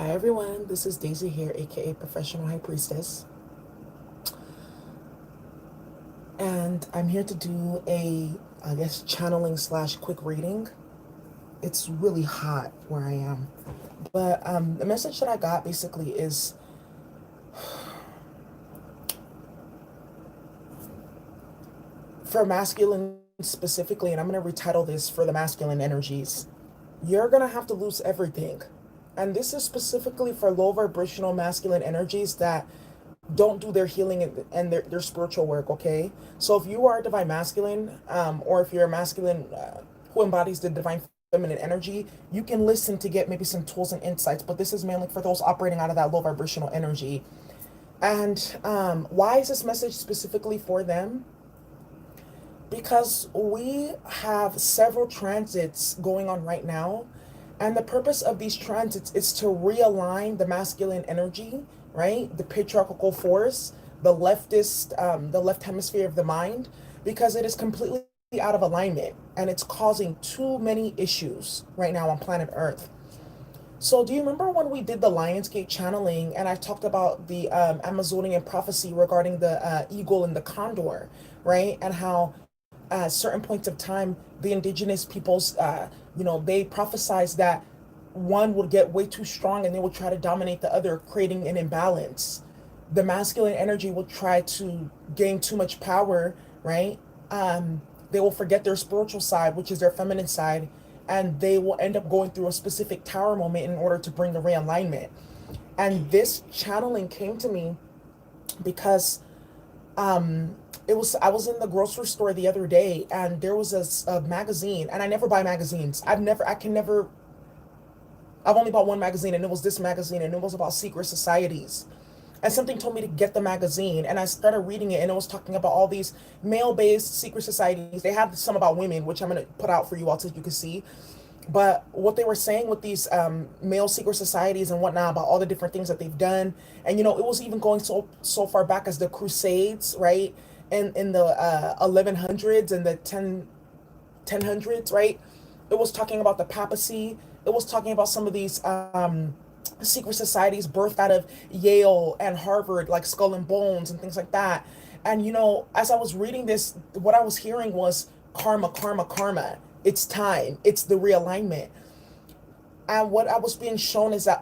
Hi everyone, this is Daisy here, aka Professional High Priestess, and I'm here to do I guess, channeling slash quick reading. It's really hot where I am, but the message that I got basically is for masculine specifically, and I'm going to retitle this for the masculine energies. You're going to have to lose everything. And this is specifically for low vibrational masculine energies that don't do their healing and their spiritual work, okay? So if you are a divine masculine, or if you're a masculine who embodies the divine feminine energy, you can listen to get maybe some tools and insights, but this is mainly for those operating out of that low vibrational energy. And why is this message specifically for them? Because we have several transits going on right now, and the purpose of these transits is to realign the masculine energy, right? The patriarchal force, the left hemisphere of the mind, because it is completely out of alignment and it's causing too many issues right now on planet Earth. So, do you remember when we did the Lionsgate channeling and I talked about the Amazonian prophecy regarding the eagle and the condor, right? And how at certain points of time, the indigenous peoples, they prophesized that one would get way too strong and they would try to dominate the other, creating an imbalance. The masculine energy will try to gain too much power, right? They will forget their spiritual side, which is their feminine side, and they will end up going through a specific tower moment in order to bring the realignment. And this channeling came to me because I was in the grocery store the other day and there was a magazine, and I never buy magazines. I've only bought one magazine, and it was this magazine, and it was about secret societies. And something told me to get the magazine, and I started reading it, and it was talking about all these male-based secret societies. They have some about women, which I'm going to put out for you all so you can see. But what they were saying with these male secret societies and whatnot, about all the different things that they've done, and it was even going so far back as the Crusades, right? In the 1100s and the 1000s, right? It was talking about the papacy. It was talking about some of these secret societies birthed out of Yale and Harvard, like Skull and Bones and things like that. And as I was reading this, what I was hearing was karma, karma, karma. It's time. It's the realignment. And what I was being shown is that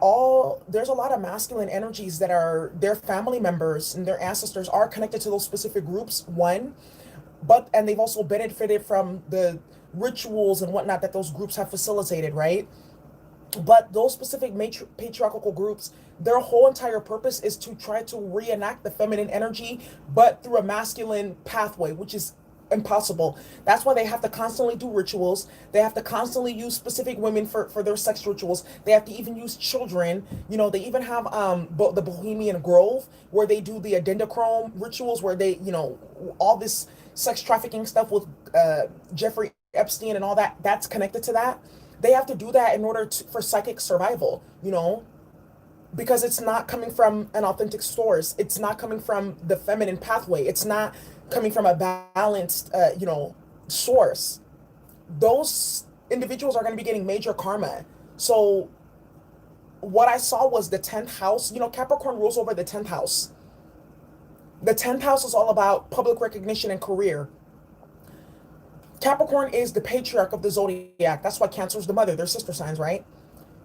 there's a lot of masculine energies that are their family members and their ancestors are connected to those specific groups, one, and they've also benefited from the rituals and whatnot that those groups have facilitated, right? But those specific patriarchal groups, their whole entire purpose is to try to reenact the feminine energy, but through a masculine pathway, which is impossible. That's why they have to constantly do rituals. They have to constantly use specific women for their sex rituals. They have to even use children. They even have the Bohemian Grove, where they do the adendochrome rituals, where they, all this sex trafficking stuff with Jeffrey Epstein and all that, that's connected to that. They have to do that in order for psychic survival, because it's not coming from an authentic source. It's not coming from the feminine pathway. It's not coming from a balanced, source. Those individuals are going to be getting major karma. So what I saw was the 10th house. Capricorn rules over the 10th house. The 10th house is all about public recognition and career. Capricorn is the patriarch of the zodiac. That's why Cancer is the mother. They're sister signs, right?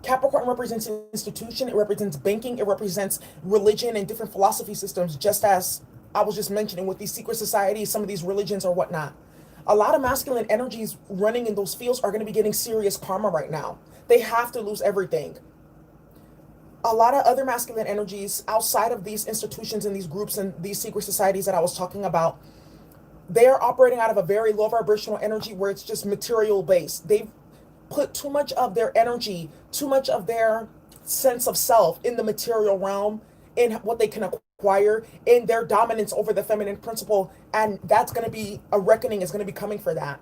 Capricorn represents an institution. It represents banking. It represents religion and different philosophy systems, just as I was just mentioning with these secret societies, some of these religions or whatnot. A lot of masculine energies running in those fields are going to be getting serious karma right now. They have to lose everything. A lot of other masculine energies outside of these institutions and these groups and these secret societies that I was talking about, they are operating out of a very low vibrational energy where it's just material based. They've put too much of their energy, too much of their sense of self in the material realm, in what they can acquire, in their dominance over the feminine principle. And that's going to be a reckoning is going to be coming for that.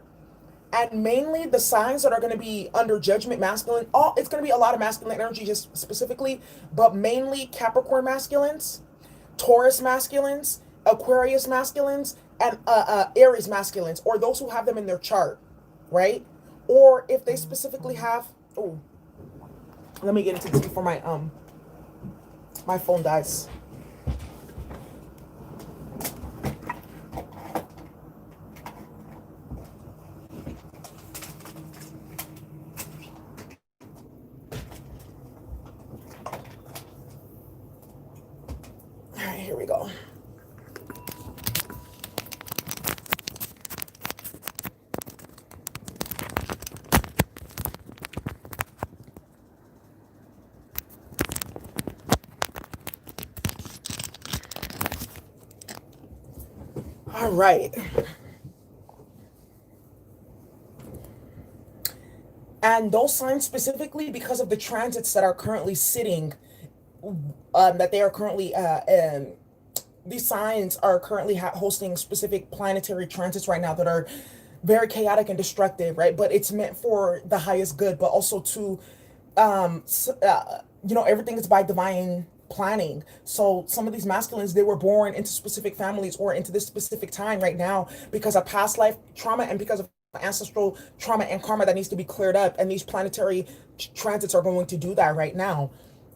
And mainly the signs that are going to be under judgment masculine, it's going to be a lot of masculine energy just specifically, but mainly Capricorn masculines, Taurus masculines, Aquarius masculines, and Aries masculines, or those who have them in their chart, right? Or if they specifically have, let me get into this before my My phone dies. All right, here we go. All right. And those signs specifically, because of the transits that are currently sitting, that they are currently, these signs are currently hosting specific planetary transits right now that are very chaotic and destructive, right? But it's meant for the highest good, but also to, everything is by divine planning. So some of these masculines, they were born into specific families or into this specific time right now because of past life trauma and because of ancestral trauma and karma that needs to be cleared up. And these planetary transits are going to do that right now.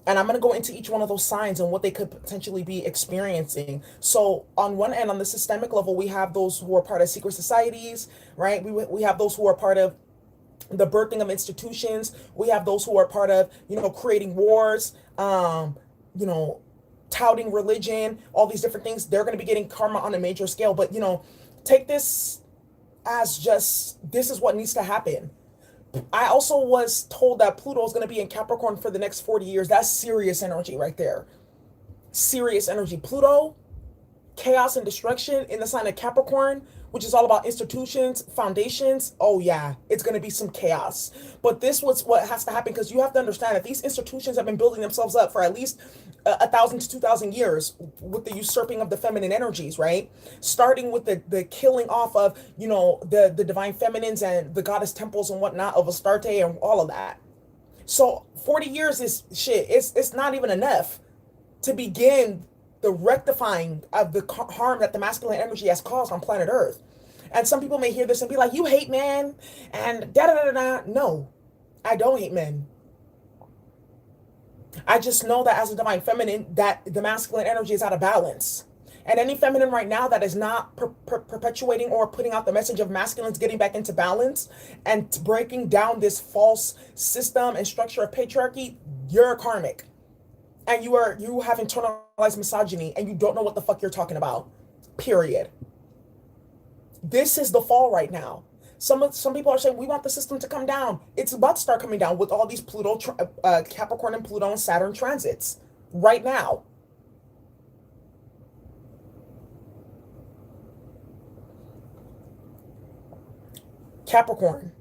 And I'm going to go into each one of those signs and what they could potentially be experiencing. So on one end, on the systemic level, we have those who are part of secret societies, right? We have those who are part of the birthing of institutions. We have those who are part of, creating wars, touting religion, all these different things. They're going to be getting karma on a major scale. But, take this as just, this is what needs to happen. I also was told that Pluto is going to be in Capricorn for the next 40 years. That's serious energy right there. Serious energy. Pluto, chaos and destruction in the sign of Capricorn, which is all about institutions, foundations. Oh yeah, it's going to be some chaos. But this was what has to happen, because you have to understand that these institutions have been building themselves up for at least 1,000 to 2,000 years with the usurping of the feminine energies, right? Starting with the killing off of, the divine feminines and the goddess temples and whatnot of Astarte and all of that. So 40 years is shit. It's not even enough to begin the rectifying of the harm that the masculine energy has caused on planet Earth. And some people may hear this and be like, you hate men and da da da da. No, I don't hate men. I just know that as a divine feminine, that the masculine energy is out of balance. And any feminine right now that is not perpetuating or putting out the message of masculines getting back into balance and breaking down this false system and structure of patriarchy, you're a karmic. And you have internalized misogyny and you don't know what the fuck you're talking about. Period. This is the fall right now. Some people are saying we want the system to come down. It's about to start coming down with all these Pluto, Capricorn and Pluto and Saturn transits right now. Capricorn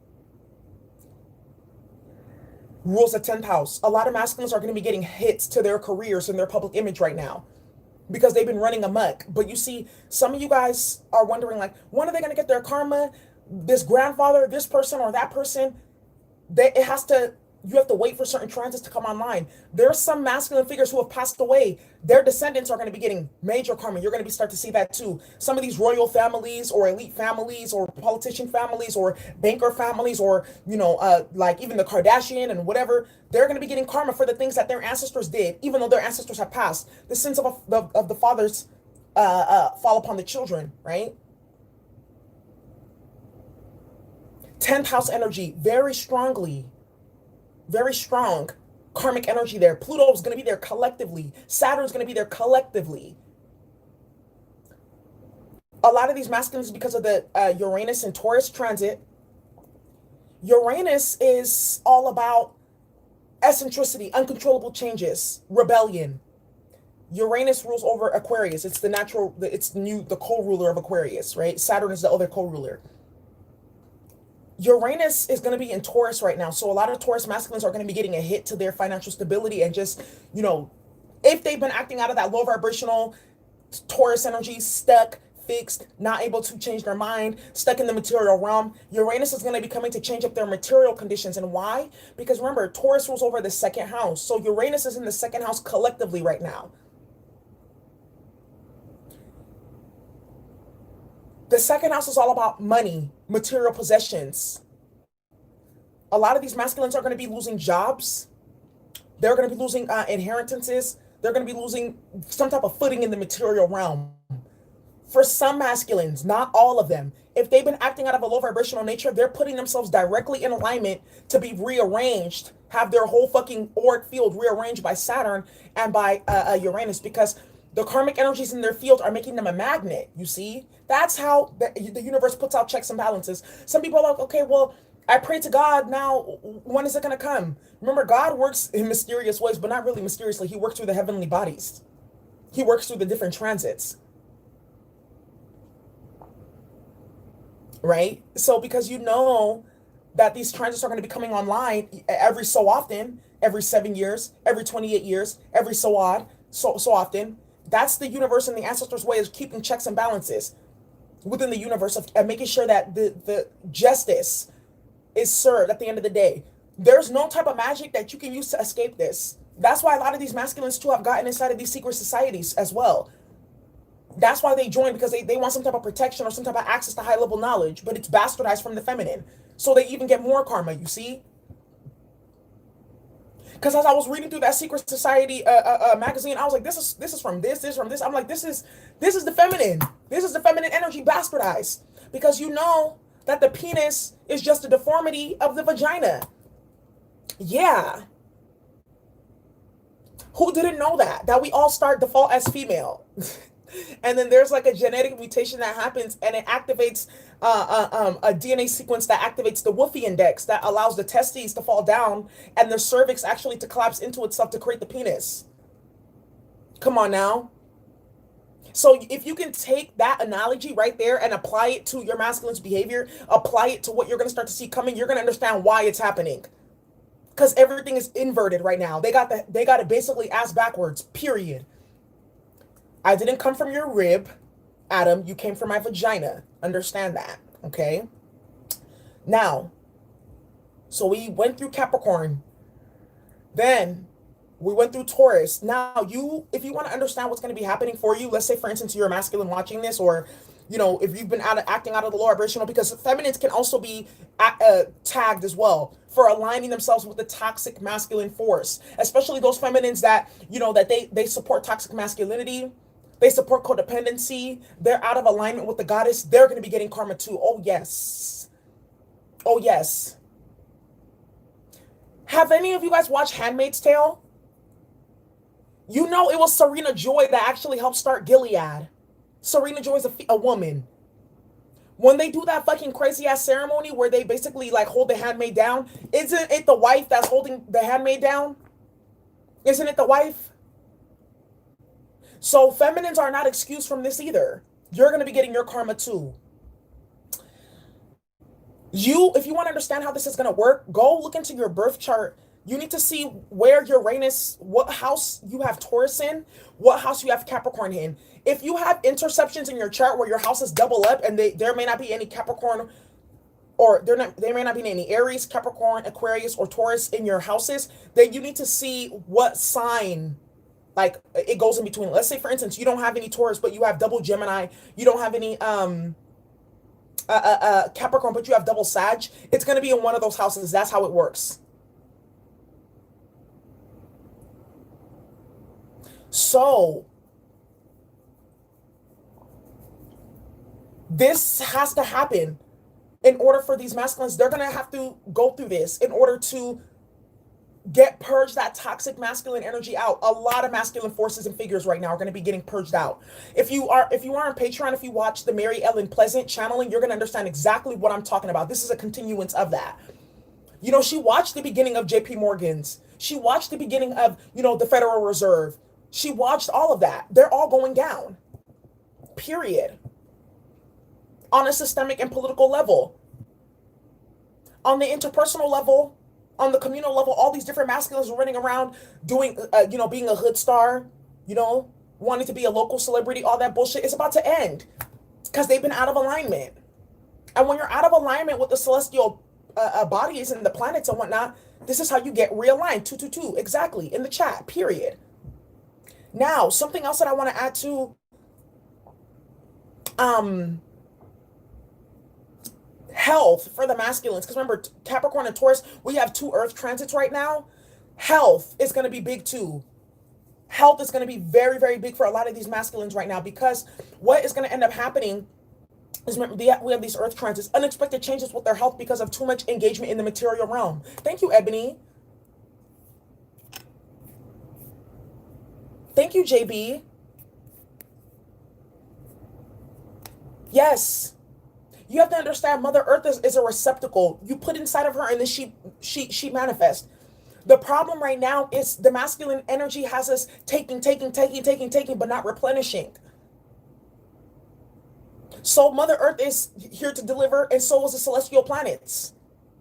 rules the 10th house. A lot of masculines are going to be getting hits to their careers and their public image right now because they've been running amok. But you see, some of you guys are wondering, like, when are they going to get their karma? This grandfather, this person or that person, you have to wait for certain transits to come online. There are some masculine figures who have passed away. Their descendants are going to be getting major karma. You're going to start to see that too. Some of these royal families or elite families or politician families or banker families or, like even the Kardashian and whatever, they're going to be getting karma for the things that their ancestors did, even though their ancestors have passed. The sins of the fathers fall upon the children, right? 10th house energy, very strongly. Very strong karmic energy there. Pluto is going to be there collectively. Saturn is going to be there collectively. A lot of these masculines, because of the Uranus and Taurus transit, Uranus is all about eccentricity, uncontrollable changes, rebellion. Uranus rules over Aquarius. It's the co-ruler of Aquarius, right? Saturn is the other co-ruler. Uranus is going to be in Taurus right now. So a lot of Taurus masculines are going to be getting a hit to their financial stability and just, if they've been acting out of that low vibrational Taurus energy, stuck, fixed, not able to change their mind, stuck in the material realm, Uranus is going to be coming to change up their material conditions. And why? Because remember, Taurus rules over the second house. So Uranus is in the second house collectively right now. The second house is all about money, material possessions. A lot of these masculines are going to be losing jobs. They're going to be losing inheritances. They're going to be losing some type of footing in the material realm. For some masculines, not all of them, if they've been acting out of a low vibrational nature, they're putting themselves directly in alignment to be rearranged, have their whole fucking auric field rearranged by Saturn and by Uranus, because the karmic energies in their field are making them a magnet, you see? That's how the universe puts out checks and balances. Some people are like, okay, well, I pray to God now, when is it going to come? Remember, God works in mysterious ways, but not really mysteriously. He works through the heavenly bodies. He works through the different transits. Right? So because you know that these transits are going to be coming online every so often, every 7 years, every 28 years, every so often, that's the universe and the ancestors' way of keeping checks and balances within the universe of making sure that the justice is served at the end of the day. There's no type of magic that you can use to escape this. That's why a lot of these masculines too have gotten inside of these secret societies as well. That's why they join, because they want some type of protection or some type of access to high level knowledge, but it's bastardized from the feminine. So they even get more karma, you see? Because as I was reading through that secret society magazine, I was like, this is from this from this. I'm like, this is the feminine. This is the feminine energy bastardized. Because you know that the penis is just a deformity of the vagina. Yeah. Who didn't know that? That we all start default as female. And then there's like a genetic mutation that happens and it activates a DNA sequence that activates the Wolfie index that allows the testes to fall down and the cervix actually to collapse into itself to create the penis. Come on now. So if you can take that analogy right there and apply it to your masculine's behavior, apply it to what you're going to start to see coming, you're going to understand why it's happening. Because everything is inverted right now. They got it basically ass backwards, period. I didn't come from your rib, Adam. You came from my vagina. Understand that, okay? Now, so we went through Capricorn. Then we went through Taurus. Now, if you want to understand what's going to be happening for you, let's say, for instance, you're a masculine watching this, or, you know, if you've been acting out of the low vibrational, because feminines can also be tagged as well for aligning themselves with the toxic masculine force, especially those feminines that, you know, that they support toxic masculinity. They support codependency. They're out of alignment with the goddess. They're going to be getting karma too. Oh, yes. Oh, yes. Have any of you guys watched Handmaid's Tale? You know it was Serena Joy that actually helped start Gilead. Serena Joy is a woman. When they do that fucking crazy ass ceremony where they basically like hold the handmaid down, isn't it the wife that's holding the handmaid down? Isn't it the wife? So feminines are not excused from this either. You're going to be getting your karma too. If you want to understand how this is going to work, go look into your birth chart. You need to see where Uranus, what house you have Taurus in, what house you have Capricorn in. If you have interceptions in your chart where your houses double up and there may not be any Capricorn, or there may not be any Aries, Capricorn, Aquarius, or Taurus in your houses, then you need to see what sign like it goes in between. Let's say, for instance, you don't have any Taurus, but you have double Gemini. You don't have any Capricorn, but you have double Sag. It's going to be in one of those houses. That's how it works. So this has to happen in order for these masculines. They're going to have to go through this in order to purge that toxic masculine energy out. A lot of masculine forces and figures right now are going to be getting purged out. If you are on Patreon, if you watch the Mary Ellen Pleasant channeling, you're going to understand exactly what I'm talking about. This is a continuance of that. You know, she watched the beginning of JP Morgan's. She watched the beginning of, you know, the Federal Reserve. She watched all of that. They're all going down. Period. On a systemic and political level. On the interpersonal level, on the communal level, all these different masculines are running around doing, you know, being a hood star, you know, wanting to be a local celebrity, all that bullshit is about to end because they've been out of alignment. And when you're out of alignment with the celestial bodies and the planets and whatnot, this is how you get realigned. 222, exactly, in the chat, period. Now, something else that I want to add to, health for the masculines, because remember, Capricorn and Taurus, we have 2 earth transits right now. Health is going to be big too. Health is going to be very, very big for a lot of these masculines right now, because what is going to end up happening is, remember, we have these earth transits, unexpected changes with their health because of too much engagement in the material realm. Thank you, Ebony. Thank you, JB. Yes. You have to understand, Mother Earth is a receptacle. You put inside of her, and then she manifests. The problem right now is the masculine energy has us taking, but not replenishing. So Mother Earth is here to deliver, and so is the celestial planets.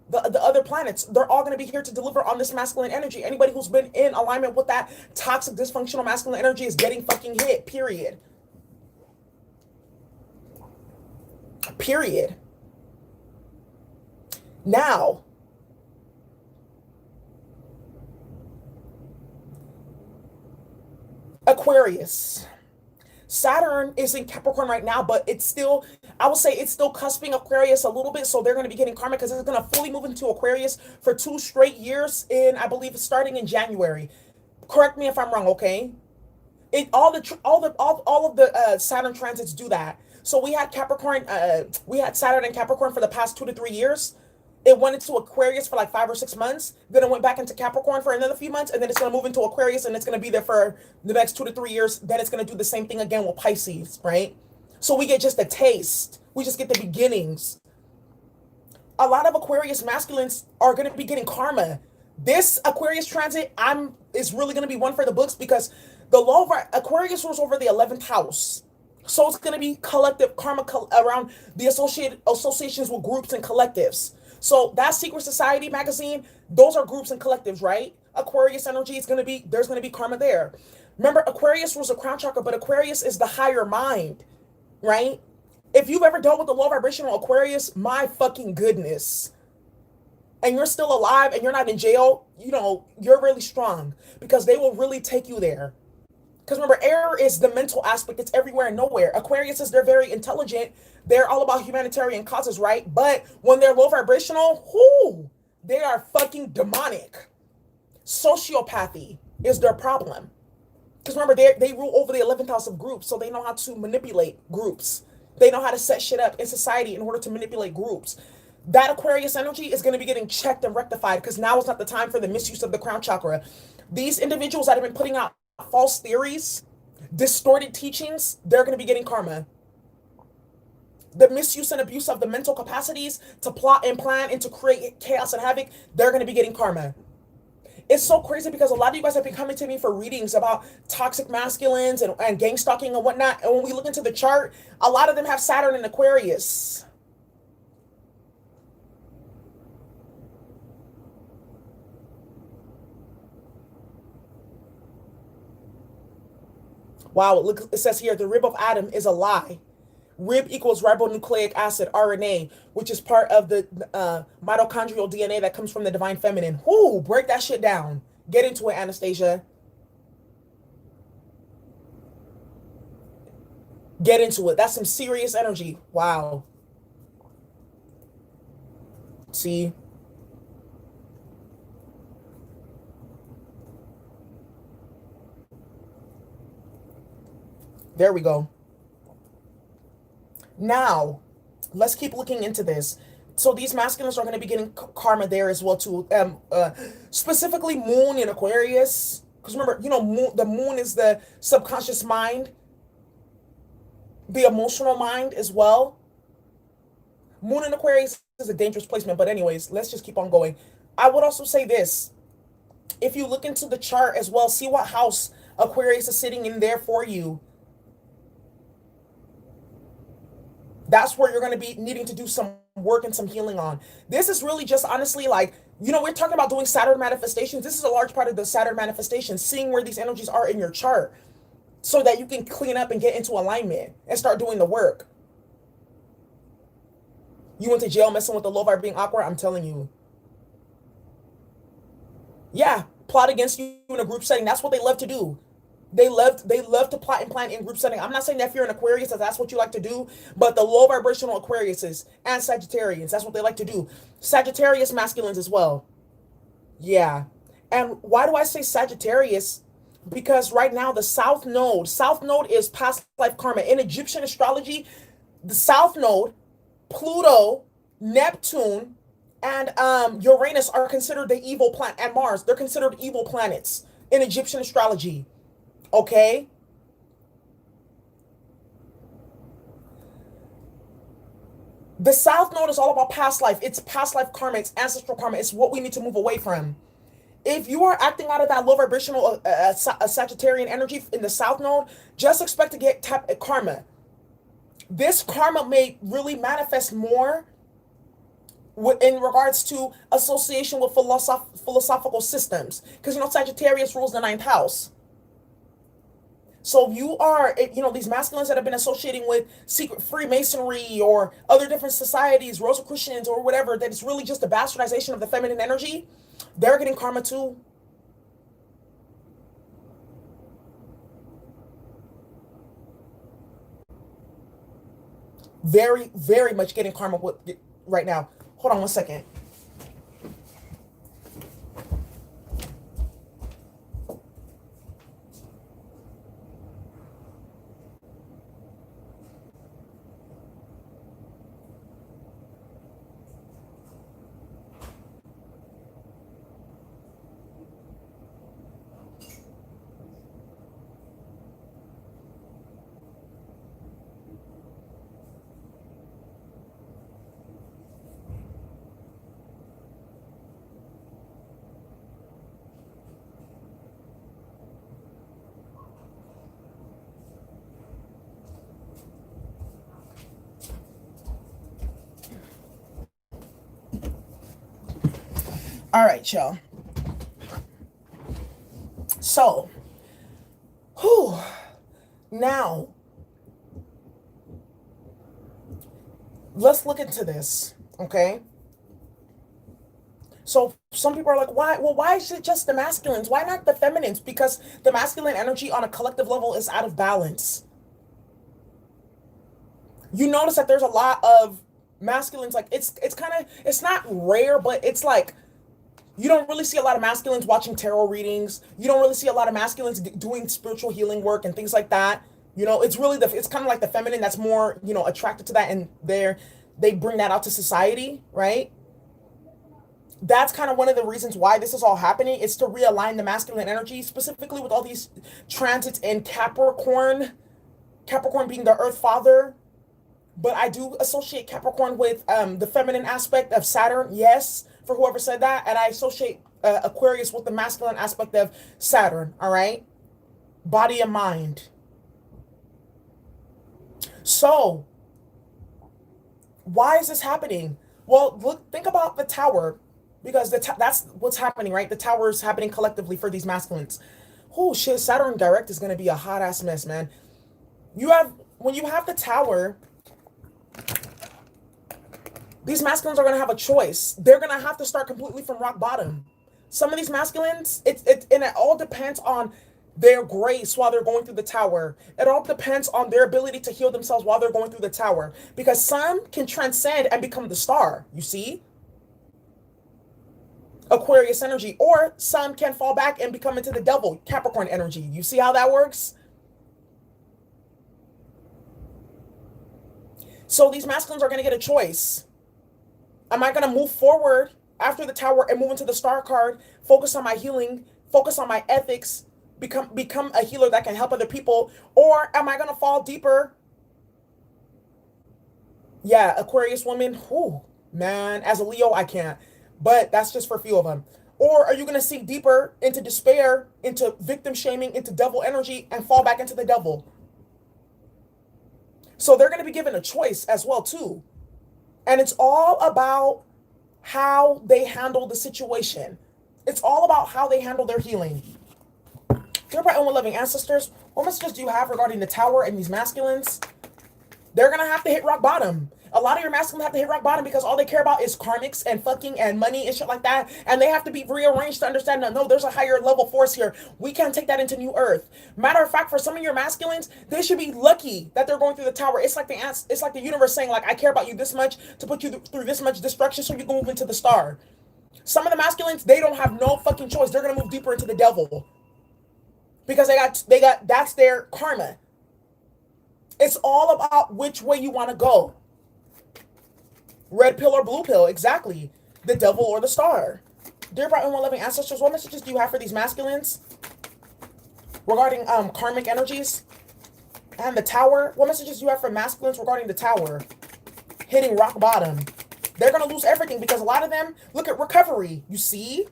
The other planets, they're all going to be here to deliver on this masculine energy. Anybody who's been in alignment with that toxic, dysfunctional masculine energy is getting fucking hit, period. Period. Now, Aquarius. Saturn is in Capricorn right now, but it's still, I would say it's still cusping Aquarius a little bit. So they're going to be getting karma because it's going to fully move into Aquarius for 2 straight years in, I believe, starting in January. Correct me if I'm wrong, okay? All of the Saturn transits do that. So we had Saturn and Capricorn for the past 2 to 3 years. It went into Aquarius for like 5 or 6 months. Then it went back into Capricorn for another few months. And then it's going to move into Aquarius, and it's going to be there for the next 2 to 3 years. Then it's going to do the same thing again with Pisces, right? So we get just a taste. We just get the beginnings. A lot of Aquarius masculines are going to be getting karma. This Aquarius transit is really going to be one for the books, because the law of Aquarius rules over the 11th house. So it's going to be collective karma around the associations with groups and collectives. So that Secret Society magazine, those are groups and collectives, right? Aquarius energy is there's going to be karma there. Remember, Aquarius rules the crown chakra, but Aquarius is the higher mind, right? If you've ever dealt with the low vibrational Aquarius, my fucking goodness, and you're still alive and you're not in jail, you're really strong, because they will really take you there. Because remember, air is the mental aspect. It's everywhere and nowhere. Aquarius is, they're very intelligent. They're all about humanitarian causes, right? But when they're low vibrational, they are fucking demonic. Sociopathy is their problem. Because remember, they rule over the 11th house of groups, so they know how to manipulate groups. They know how to set shit up in society in order to manipulate groups. That Aquarius energy is going to be getting checked and rectified, because now is not the time for the misuse of the crown chakra. These individuals that have been putting out false theories, distorted teachings, they're going to be getting karma. The misuse and abuse of the mental capacities to plot and plan and to create chaos and havoc, they're going to be getting karma. It's so crazy, because a lot of you guys have been coming to me for readings about toxic masculines and gang stalking and whatnot. And when we look into the chart, a lot of them have Saturn in Aquarius. Wow, look, it says here, the rib of Adam is a lie. Rib equals ribonucleic acid, RNA, which is part of the mitochondrial DNA that comes from the divine feminine. Whoo, break that shit down. Get into it, Anastasia. Get into it. That's some serious energy. Wow. See? There we go. Now, let's keep looking into this. So these masculines are going to be getting karma there as well too. Specifically Moon in Aquarius. Because remember, the moon is the subconscious mind, the emotional mind as well. Moon in Aquarius is a dangerous placement. But anyways, let's just keep on going. I would also say this. If you look into the chart as well, see what house Aquarius is sitting in there for you. That's where you're going to be needing to do some work and some healing on. This is really just honestly like, we're talking about doing Saturn manifestations. This is a large part of the Saturn manifestation, seeing where these energies are in your chart so that you can clean up and get into alignment and start doing the work. You went to jail messing with the low vibe being awkward? I'm telling you. Yeah, plot against you in a group setting. That's what they love to do. They love to plot and plan in group setting. I'm not saying that if you're an Aquarius that that's what you like to do, but the low vibrational Aquariuses and Sagittarians, that's what they like to do. Sagittarius masculines as well. Yeah. And why do I say Sagittarius? because right now the south node is past life karma. In Egyptian astrology, the south node, Pluto, Neptune, and Uranus are considered the evil planet, and Mars, they're considered evil planets in Egyptian astrology. Okay? The south node is all about past life. It's past life karma, it's ancestral karma, it's what we need to move away from. If you are acting out of that low vibrational Sagittarian energy in the south node, just expect to get karma. This karma may really manifest more in regards to association with philosophical systems, because Sagittarius rules the ninth house. So you are, these masculines that have been associating with secret Freemasonry or other different societies, Rosicrucians or whatever, that is really just a bastardization of the feminine energy, they're getting karma too. Very, very much getting karma right now. Hold on one second. All right, y'all. So, now, let's look into this, okay? So some people are like, why? Well, why is it just the masculines? Why not the feminines? Because the masculine energy on a collective level is out of balance. You notice that there's a lot of masculines, like it's not rare, but it's like, you don't really see a lot of masculines watching tarot readings. You don't really see a lot of masculines doing spiritual healing work and things like that. It's really it's kind of like the feminine that's more, attracted to that, and they bring that out to society, right? That's kind of one of the reasons why this is all happening. It's to realign the masculine energy, specifically with all these transits in Capricorn. Capricorn being the Earth Father. But I do associate Capricorn with the feminine aspect of Saturn, yes, for whoever said that. And I associate Aquarius with the masculine aspect of Saturn, all right? Body and mind. So, why is this happening? Well, think about the tower, because that's what's happening, right? The tower is happening collectively for these masculines. Oh, shit, Saturn direct is going to be a hot-ass mess, man. When you have the tower, these masculines are going to have a choice. They're going to have to start completely from rock bottom. Some of these masculines, and it all depends on their grace while they're going through the tower. It all depends on their ability to heal themselves while they're going through the tower. Because some can transcend and become the star, you see? Aquarius energy. Or some can fall back and become into the devil, Capricorn energy. You see how that works? So these masculines are going to get a choice. Am I going to move forward after the tower and move into the star card, focus on my healing, focus on my ethics, become a healer that can help other people? Or am I going to fall deeper? Yeah, Aquarius woman, man, as a Leo, I can't. But that's just for a few of them. Or are you going to sink deeper into despair, into victim shaming, into devil energy, and fall back into the devil? So they're going to be given a choice as well, too. And it's all about how they handle the situation. It's all about how they handle their healing. Dear bright and loving ancestors, what messages do you have regarding the tower and these masculines? They're going to have to hit rock bottom. A lot of your masculines have to hit rock bottom because all they care about is karmics and fucking and money and shit like that. And they have to be rearranged to understand that, no, there's a higher level force here. We can't take that into New Earth. Matter of fact, for some of your masculines, they should be lucky that they're going through the tower. It's like the universe saying, like, I care about you this much to put you through this much destruction so you can move into the star. Some of the masculines, they don't have no fucking choice. They're going to move deeper into the devil. because that's their karma. It's all about which way you want to go. Red pill or blue pill, exactly. The devil or the star. Dear bright and loving ancestors, what messages do you have for these masculines regarding karmic energies? And the tower, what messages do you have for masculines regarding the tower? Hitting rock bottom. They're going to lose everything because a lot of them, look at recovery. You see?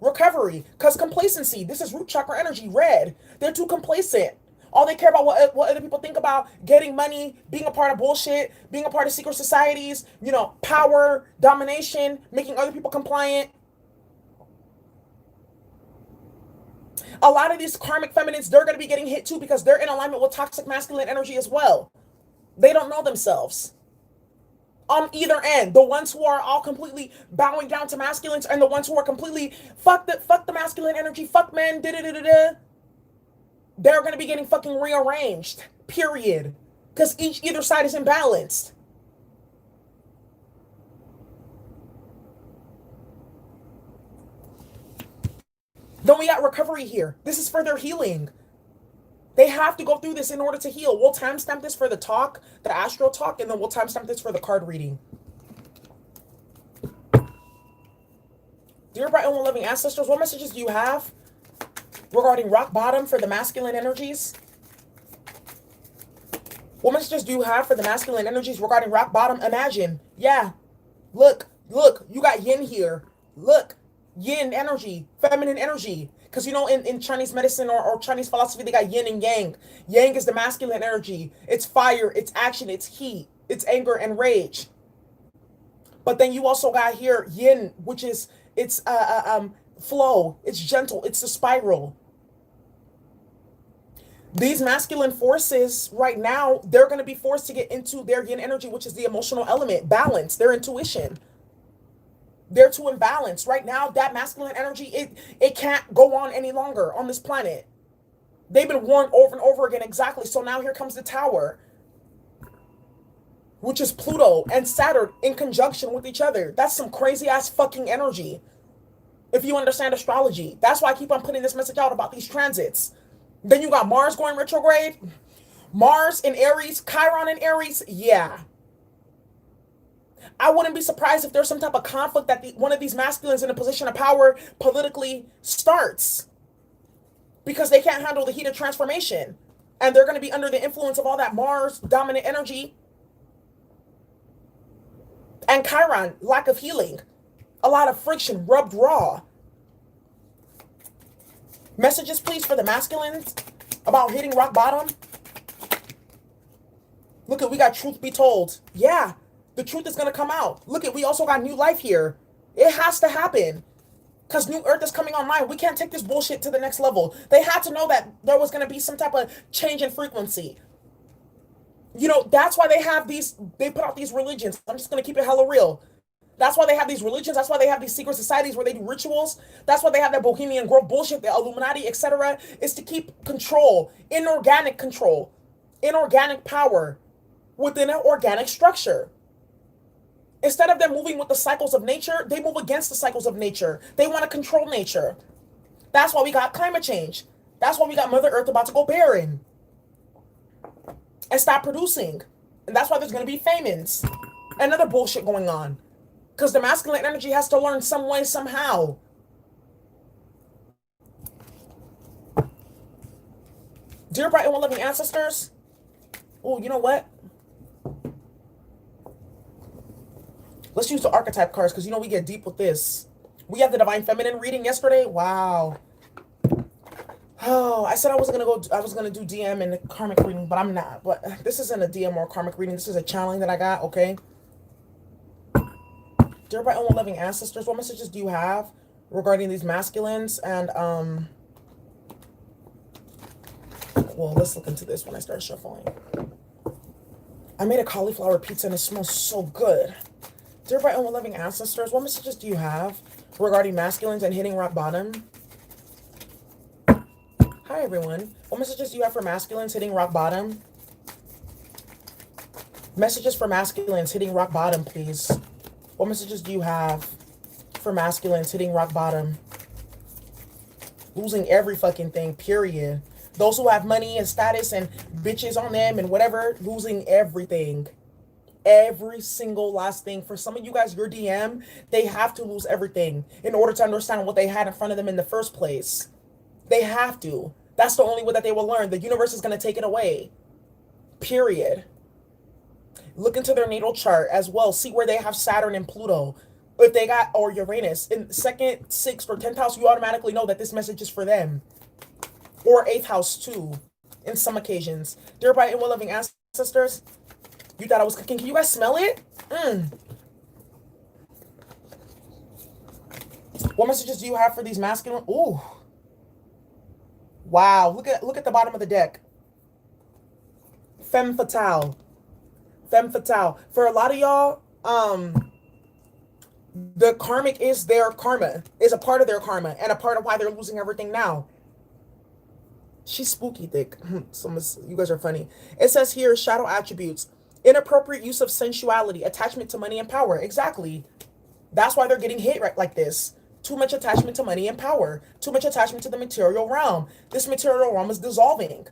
Recovery. Because complacency. This is root chakra energy, red. They're too complacent. All they care about what other people think about, getting money, being a part of bullshit, being a part of secret societies, you know, power, domination, making other people compliant. A lot of these karmic feminines, they're going to be getting hit too because they're in alignment with toxic masculine energy as well. They don't know themselves. On either end, the ones who are all completely bowing down to masculines and the ones who are completely fuck the masculine energy, fuck men, da-da-da-da-da. They're going to be getting fucking rearranged, period. Because either side is imbalanced. Then we got recovery here. This is for their healing. They have to go through this in order to heal. We'll timestamp this for the talk, the astral talk, and then we'll timestamp this for the card reading. Dear bright and loving ancestors, what messages do you have regarding rock bottom for the masculine energies? What messages do you have for the masculine energies regarding rock bottom? Imagine. Yeah. Look. You got yin here. Look. Yin energy. Feminine energy. Because, you know, in Chinese medicine or Chinese philosophy, they got yin and yang. Yang is the masculine energy. It's fire. It's action. It's heat. It's anger and rage. But then you also got here yin, which is, it's flow. It's gentle. It's a spiral. These masculine forces right now, they're going to be forced to get into their yin energy, which is the emotional element, balance, their intuition. They're too imbalanced. Right now, that masculine energy, it can't go on any longer on this planet. They've been warned over and over again, exactly. So now here comes the tower, which is Pluto and Saturn in conjunction with each other. That's some crazy ass fucking energy. If you understand astrology. That's why I keep on putting this message out about these transits. Then you got Mars going retrograde. Mars in Aries, Chiron in Aries. Yeah. I wouldn't be surprised if there's some type of conflict that one of these masculines in a position of power politically starts. Because they can't handle the heat of transformation. And they're going to be under the influence of all that Mars dominant energy. And Chiron, lack of healing. A lot of friction, rubbed raw. Messages, please, for the masculines about hitting rock bottom. Look, we got truth be told. Yeah, the truth is going to come out. Look, we also got new life here. It has to happen. Because new earth is coming online. We can't take this bullshit to the next level. They had to know that there was going to be some type of change in frequency. You know, that's why they put out these religions. I'm just going to keep it hella real. That's why they have these religions. That's why they have these secret societies where they do rituals. That's why they have that Bohemian Grove bullshit, the Illuminati, etc. Is to keep control, inorganic power within an organic structure. Instead of them moving with the cycles of nature, they move against the cycles of nature. They want to control nature. That's why we got climate change. That's why we got Mother Earth about to go barren and stop producing. And that's why there's going to be famines and other bullshit going on. Because the masculine energy has to learn some way, somehow. Dear bright and loving ancestors. Oh, you know what? Let's use the archetype cards because, you know, we get deep with this. We had the Divine Feminine reading yesterday. Wow. Oh, I said I was gonna do DM and the karmic reading, but I'm not. But this isn't a DM or karmic reading. This is a channeling that I got, okay? Dear bright and loving ancestors, what messages do you have regarding these masculines? And well, let's look into this when I start shuffling. I made a cauliflower pizza and it smells so good. Dear bright and loving ancestors, what messages do you have regarding masculines and hitting rock bottom? Hi everyone. What messages do you have for masculines hitting rock bottom? Messages for masculines hitting rock bottom, please. What messages do you have for masculines hitting rock bottom? Losing every fucking thing, period. Those who have money and status and bitches on them and whatever, losing everything. Every single last thing. For some of you guys, your DM, they have to lose everything in order to understand what they had in front of them in the first place. They have to. That's the only way that they will learn. The universe is going to take it away. Period. Look into their natal chart as well. See where they have Saturn and Pluto. If they got, or Uranus, in 2nd, 6th, or 10th house, you automatically know that this message is for them. Or 8th house too, in some occasions. Dear bright and well-loving ancestors, you thought I was cooking. Can you guys smell it? What messages do you have for these masculine? Ooh. Wow, look at the bottom of the deck. Femme fatale. Femme fatale. For a lot of y'all, the karmic is their karma, is a part of their karma, and a part of why they're losing everything now. She's spooky thick. You guys are funny. It says here, shadow attributes. Inappropriate use of sensuality, attachment to money and power. Exactly. That's why they're getting hit right like this. Too much attachment to money and power. Too much attachment to the material realm. This material realm is dissolving.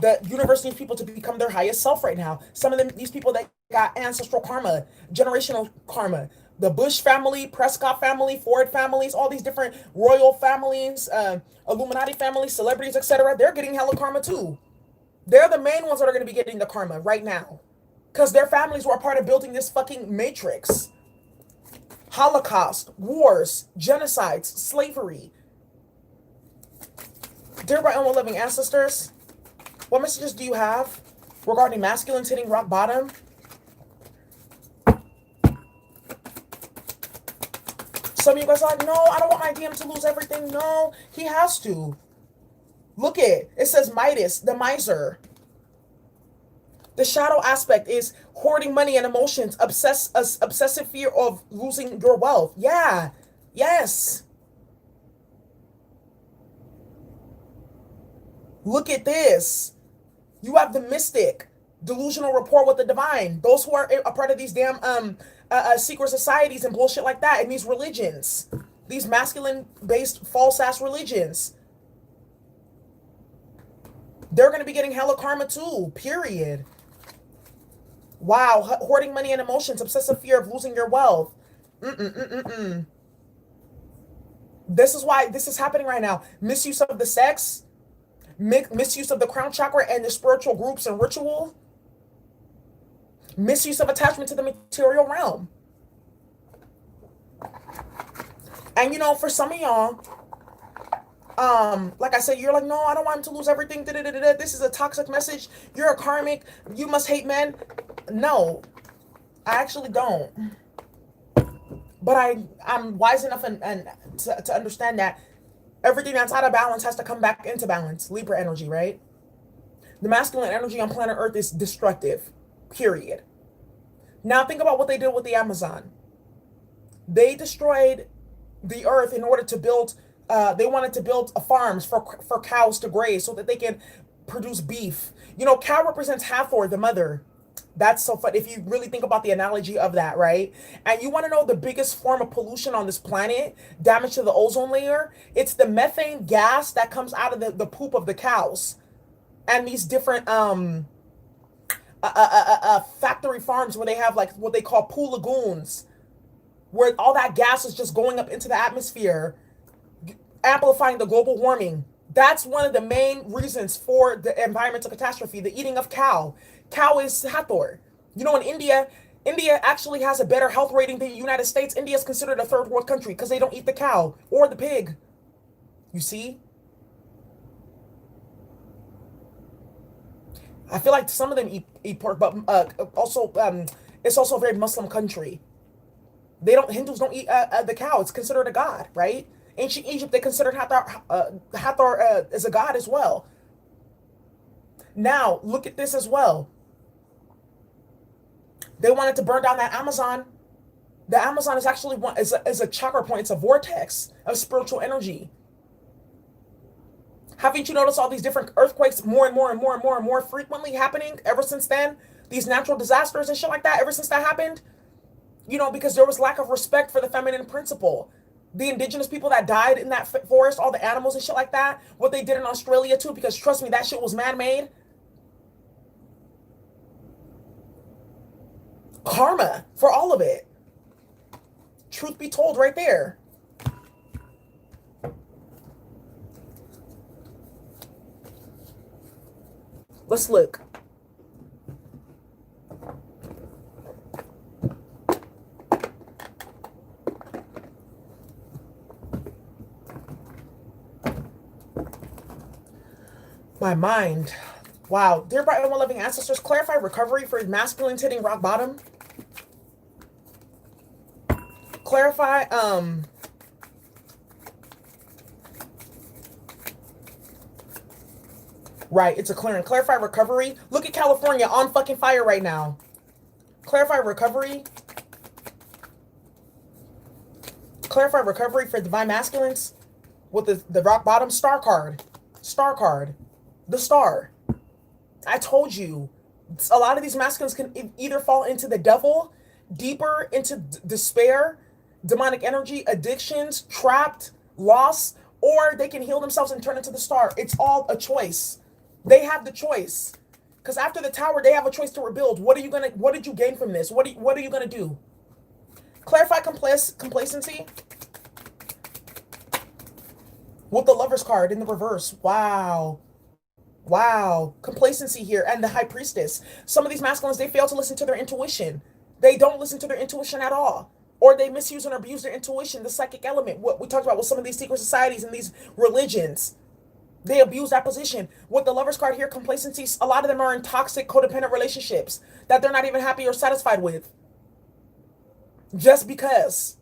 The universe needs people to become their highest self right now. Some of them, these people that got ancestral karma, generational karma, the Bush family, Prescott family, Ford families, all these different royal families, Illuminati families, celebrities, etc. They're getting hella karma too. They're the main ones that are going to be getting the karma right now. Because their families were a part of building this fucking matrix. Holocaust, wars, genocides, slavery. Dear bright and well-loving ancestors, what messages do you have regarding masculines hitting rock bottom? Some of you guys are like, no, I don't want my DM to lose everything. No, he has to. Look it. It says Midas, the miser. The shadow aspect is hoarding money and emotions, obsessive fear of losing your wealth. Yeah. Yes. Look at this. You have the mystic, delusional rapport with the divine. Those who are a part of these damn secret societies and bullshit like that, and these religions, these masculine-based false-ass religions. They're going to be getting hella karma too, period. Wow, hoarding money and emotions, obsessive fear of losing your wealth. This is why this is happening right now. Misuse of the sex, misuse of the crown chakra and the spiritual groups and ritual. Misuse of attachment to the material realm. And you know, for some of y'all, like I said, you're like, no, I don't want him to lose everything. This is a toxic message. You're a karmic. You must hate men. No, I actually don't. But I'm wise enough and to understand that everything that's out of balance has to come back into balance. Libra energy, right? The masculine energy on planet Earth is destructive, period. Now think about what they did with the Amazon. They destroyed the earth in order to build, they wanted to build farms for cows to graze so that they can produce beef. You know, cow represents Hathor, the mother. That's so fun. If you really think about the analogy of that, right? And you want to know the biggest form of pollution on this planet, damage to the ozone layer? It's the methane gas that comes out of the poop of the cows. And these different factory farms where they have like what they call pool lagoons, where all that gas is just going up into the atmosphere, amplifying the global warming. That's one of the main reasons for the environmental catastrophe, the eating of cow. Cow is Hathor. You know, in India actually has a better health rating than the United States. India is considered a third world country because they don't eat the cow or the pig. You see? I feel like some of them eat pork, but also it's also a very Muslim country. Hindus don't eat the cow. It's considered a god, right? Ancient Egypt, they considered Hathor as a god as well. Now, look at this as well. They wanted to burn down that Amazon. The Amazon is actually is a chakra point. It's a vortex of spiritual energy. Haven't you noticed all these different earthquakes more and more frequently happening ever since then? These natural disasters and shit like that ever since that happened? You know, because there was lack of respect for the feminine principle. The indigenous people that died in that forest, all the animals and shit like that, what they did in Australia too, because trust me, that shit was man-made. Karma for all of it. Truth be told, right there. Let's look. My mind. Wow. Dear bright and well-loving ancestors, clarify recovery for masculines hitting rock bottom. Clarify, right, it's a clearing. Clarify recovery. Look at California on fucking fire right now. Clarify recovery. Clarify recovery for divine masculines with the rock bottom star card. Star card. The star. I told you. A lot of these masculines can either fall into the devil, deeper into despair, demonic energy, addictions, trapped, loss, or they can heal themselves and turn into the star. It's all a choice. They have the choice. Because after the tower, they have a choice to rebuild. What did you gain from this? What are you gonna do? Clarify complacency. With the Lover's card in the reverse. Wow. Wow. Complacency here. And the High Priestess. Some of these masculines, they fail to listen to their intuition. They don't listen to their intuition at all. Or they misuse and abuse their intuition, the psychic element. What we talked about with some of these secret societies and these religions. They abuse that position. With the Lover's card here, complacency, a lot of them are in toxic, codependent relationships that they're not even happy or satisfied with. Just because.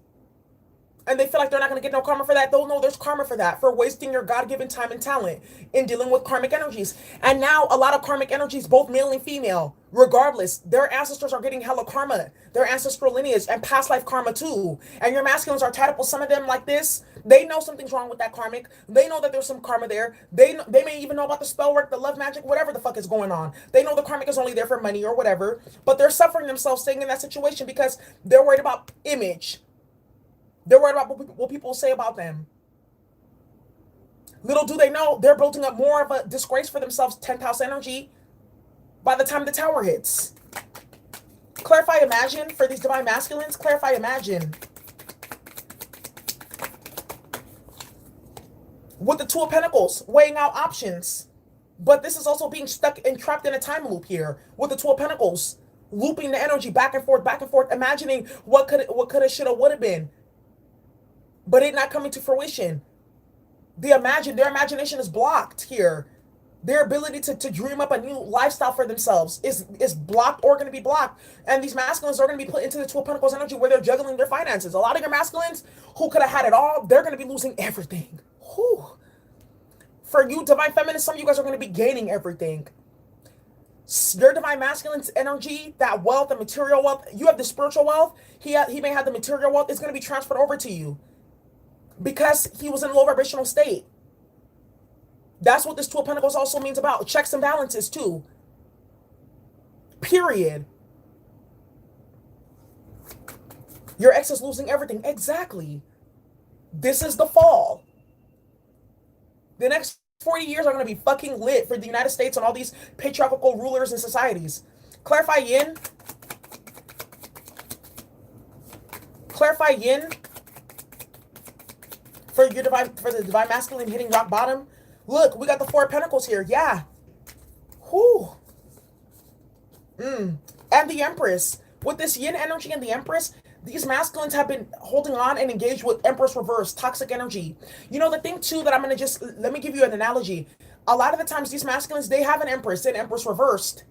And they feel like they're not going to get no karma for that. They'll know there's karma for that, for wasting your God-given time and talent in dealing with karmic energies. And now a lot of karmic energies, both male and female, regardless, their ancestors are getting hella karma, their ancestral lineage and past life karma too. And your masculines are tied up with some of them like this. They know something's wrong with that karmic. They know that there's some karma there. They may even know about the spell work, the love magic, whatever the fuck is going on. They know the karmic is only there for money or whatever, but they're suffering themselves staying in that situation because they're worried about image. They're worried about what people say about them. Little do they know, they're building up more of a disgrace for themselves, 10th house energy, by the time the tower hits. Clarify imagine for these divine masculines. Clarify imagine. With the Two of Pentacles, weighing out options. But this is also being stuck and trapped in a time loop here. With the Two of Pentacles, looping the energy back and forth, imagining what could have, should have, would have been. But it not coming to fruition. Their imagination is blocked here. Their ability to dream up a new lifestyle for themselves is blocked or going to be blocked. And these masculines are going to be put into the Two of Pentacles energy where they're juggling their finances. A lot of your masculines who could have had it all, they're going to be losing everything. Whew. For you, divine feminists, some of you guys are going to be gaining everything. Your divine masculine's energy, that wealth, the material wealth, you have the spiritual wealth. He may have the material wealth. It's going to be transferred over to you. Because he was in a low vibrational state. That's what this Two of Pentacles also means about checks and balances too. Period. Your ex is losing everything. Exactly. This is the fall. The next 40 years are going to be fucking lit for the United States and all these patriarchal rulers and societies. Clarify yin. Clarify yin. For the divine masculine hitting rock bottom. Look, we got the Four of Pentacles here. Yeah. Whew. And the Empress. With this yin energy and the Empress, these masculines have been holding on and engaged with Empress reverse, toxic energy. You know, the thing too that I'm going to let me give you an analogy. A lot of the times these masculines, they have an Empress reversed.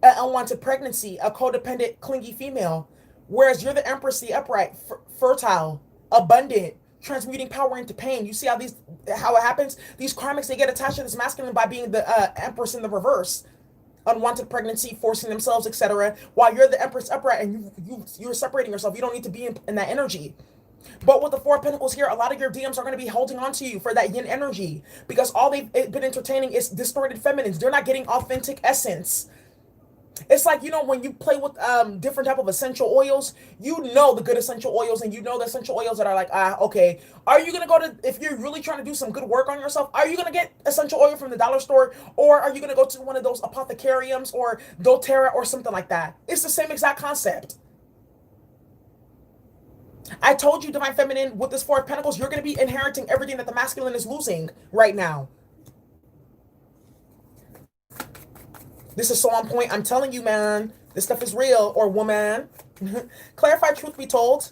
An unwanted pregnancy, a codependent, clingy female. Whereas you're the Empress, the upright, fertile, abundant, transmuting power into pain. You see how it happens? These karmics, they get attached to this masculine by being the Empress in the reverse. Unwanted pregnancy, forcing themselves, etc. While you're the Empress upright and you're separating yourself. You don't need to be in that energy. But with the Four of Pentacles here, a lot of your DMs are going to be holding on to you for that yin energy. Because all they've been entertaining is distorted feminines. They're not getting authentic essence. It's like, you know, when you play with different type of essential oils, you know the good essential oils, and you know the essential oils that are like, okay, are you gonna go to, if you're really trying to do some good work on yourself, are you gonna get essential oil from the dollar store, or are you gonna go to one of those apothecariums or doTERRA or something like that? It's the same exact concept. I told you, Divine Feminine, with this Four of Pentacles, you're gonna be inheriting everything that the masculine is losing right now. This is so on point. I'm telling you, man, this stuff is real, or woman. Clarify, truth be told.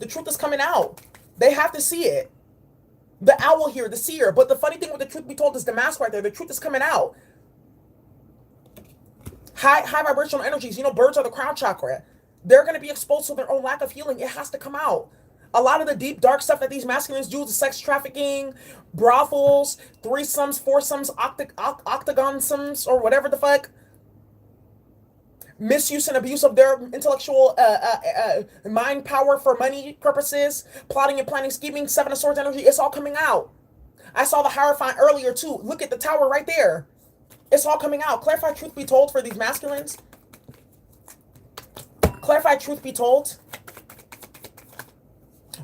The truth is coming out. They have to see it. The owl here, the seer. But the funny thing with the truth be told is the mask right there. The truth is coming out. High vibrational energies. You know, birds are the crown chakra. They're going to be exposed to their own lack of healing. It has to come out. A lot of the deep, dark stuff that these masculines do, the sex trafficking, brothels, threesomes, foursomes, octagonsums, or whatever the fuck. Misuse and abuse of their intellectual mind power for money purposes, plotting and planning, scheming, Seven of Swords energy, it's all coming out. I saw the Hierophant earlier too. Look at the tower right there. It's all coming out. Clarify, truth be told, for these masculines. Clarify, truth be told.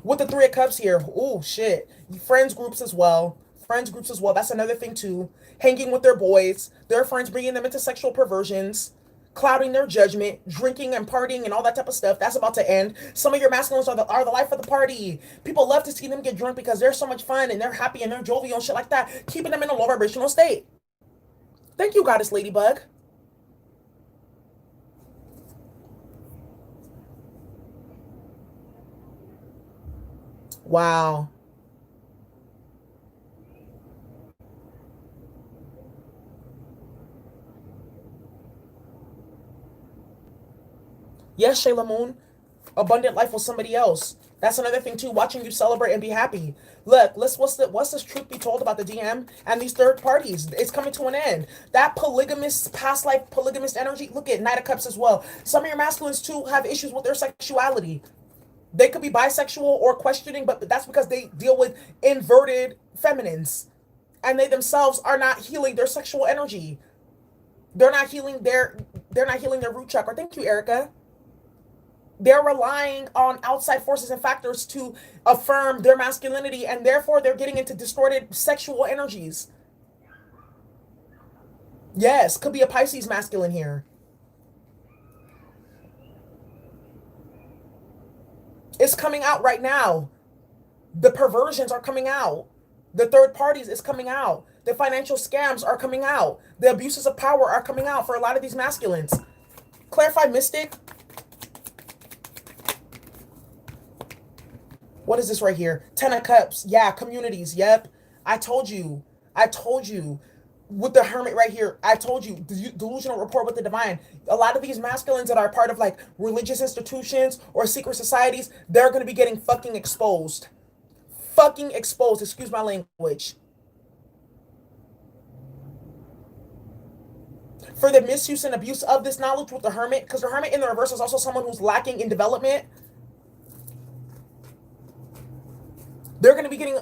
With the Three of Cups here, oh shit. Friends groups as well. Friends groups as well. That's another thing too. Hanging with their boys, their friends, bringing them into sexual perversions, clouding their judgment, drinking and partying and all that type of stuff. That's about to end. Some of your masculines are the life of the party. People love to see them get drunk because they're so much fun and they're happy and they're jovial and shit like that, keeping them in a low vibrational state. Thank you, Goddess Ladybug. Wow. Yes, Shayla Moon. Abundant life with somebody else. That's another thing too. Watching you celebrate and be happy. Look, what's this truth be told about the DM and these third parties? It's coming to an end. That polygamist, past life polygamist energy. Look at Knight of Cups as well. Some of your masculines too have issues with their sexuality. They could be bisexual or questioning, but that's because they deal with inverted feminines, and they themselves are not healing their sexual energy. They're not healing their root chakra. Thank you, Erica. They're relying on outside forces and factors to affirm their masculinity, and therefore they're getting into distorted sexual energies. Yes, could be a Pisces masculine here. It's coming out right now. The perversions are coming out. The third parties is coming out. The financial scams are coming out. The abuses of power are coming out for a lot of these masculines. Clarify, Mystic. What is this right here? Ten of Cups. Yeah, communities. Yep. I told you. With the Hermit right here, I told you, delusional rapport with the divine. A lot of these masculines that are part of like religious institutions or secret societies, they're going to be getting fucking exposed. Fucking exposed. Excuse my language. For the misuse and abuse of this knowledge with the Hermit, because the Hermit in the reverse is also someone who's lacking in development. They're going to be getting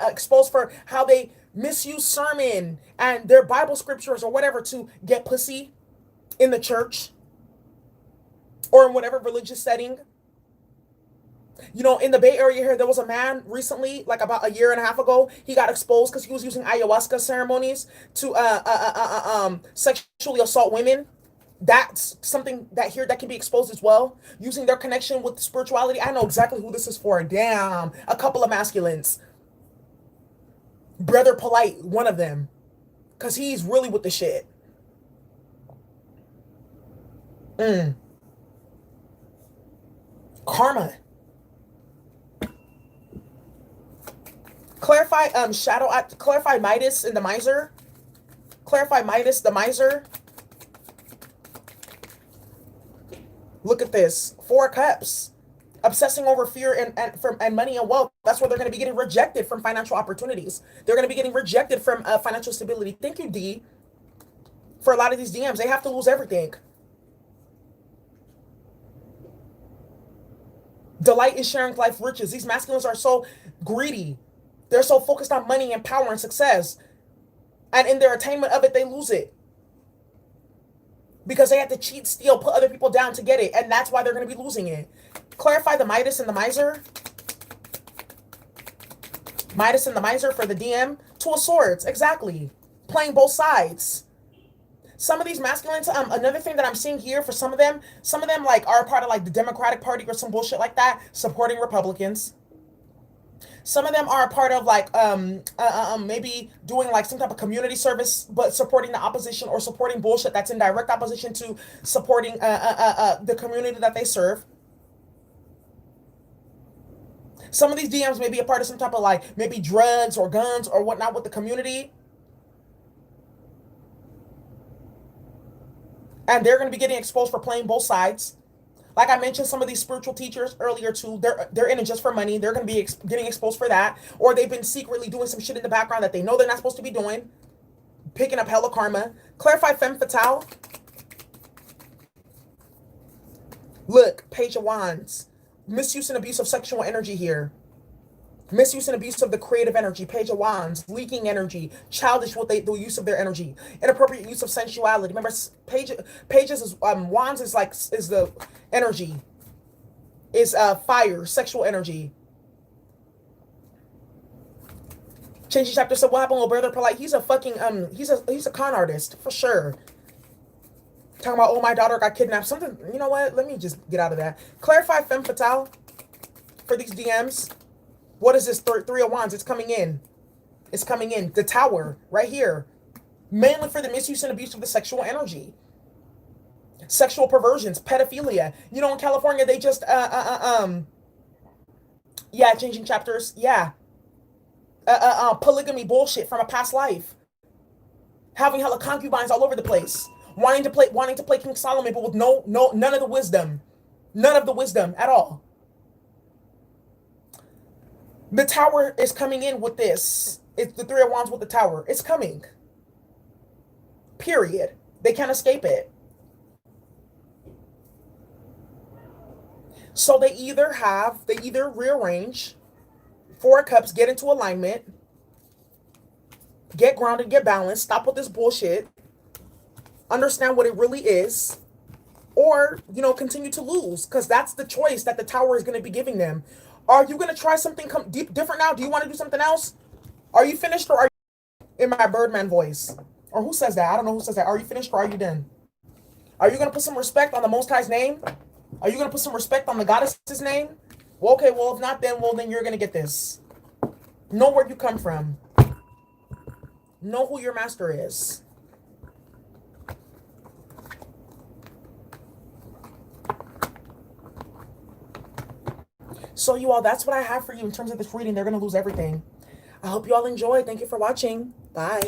exposed for how they misuse sermon and their Bible scriptures or whatever to get pussy in the church or in whatever religious setting. You know, in the Bay Area here, there was a man recently, like about a year and a half ago, he got exposed because he was using ayahuasca ceremonies to sexually assault women. That's something that can be exposed as well. Using their connection with spirituality. I know exactly who this is for. Damn. A couple of masculines. Brother Polite, one of them. Because he's really with the shit. Karma. Clarify clarify Midas and the Miser. Clarify Midas, the Miser. Look at this. Four Cups. Obsessing over fear and money and wealth. That's where they're going to be getting rejected from financial opportunities. They're going to be getting rejected from financial stability. Thank you, D. For a lot of these DMs, they have to lose everything. Delight in sharing life riches. These masculines are so greedy. They're so focused on money and power and success. And in their attainment of it, they lose it. because they had to cheat, steal, put other people down to get it. And that's why they're going to be losing it. Clarify the Midas and the Miser. Midas and the Miser for the DM. Two of Swords. Exactly. Playing both sides. Some of these masculines, another thing that I'm seeing here for some of them like are a part of like the Democratic Party or some bullshit like that, supporting Republicans. Some of them are a part of like maybe doing like some type of community service, but supporting the opposition or supporting bullshit that's in direct opposition to supporting the community that they serve. Some of these DMs may be a part of some type of like maybe drugs or guns or whatnot with the community. And they're going to be getting exposed for playing both sides. Like I mentioned, some of these spiritual teachers earlier too, they're in it just for money. They're going to be getting exposed for that. Or they've been secretly doing some shit in the background that they know they're not supposed to be doing. Picking up hella karma. Clarify femme fatale. Look, Page of Wands. Misuse and abuse of sexual energy here. Misuse and abuse of the creative energy. Page of Wands. Leaking energy. Childish with the use of their energy. Inappropriate use of sensuality. Remember, pages is wands is the energy. Is fire, sexual energy. Changing chapter. So what happened with Brother Polite? He's a fucking he's a con artist for sure. Talking about, oh, my daughter got kidnapped. Something, you know what? Let me just get out of that. Clarify femme fatale for these DMs. What is this? Three of Wands. It's coming in. It's coming in. The Tower, right here. Mainly for the misuse and abuse of the sexual energy. Sexual perversions, pedophilia. You know, in California, they just, yeah, changing chapters. Yeah. Polygamy bullshit from a past life. Having hella concubines all over the place. Wanting to play King Solomon, but with none of the wisdom. None of the wisdom at all. The Tower is coming in with this. It's the Three of Wands with the Tower. It's coming. Period. They can't escape it. So they either rearrange. Four of Cups, get into alignment. Get grounded, get balanced. Stop with this bullshit. Understand what it really is. Or, you know, continue to lose. Because that's the choice that the Tower is going to be giving them. Are you going to try something different now? Do you want to do something else? Are you finished or are you in my Birdman voice? Or who says that? I don't know who says that. Are you finished or are you done? Are you going to put some respect on the Most High's name? Are you going to put some respect on the Goddess's name? Well, okay, well, if not, then you're going to get this. Know where you come from. Know who your master is. So you all, that's what I have for you in terms of this reading. They're going to lose everything. I hope you all enjoyed. Thank you for watching. Bye.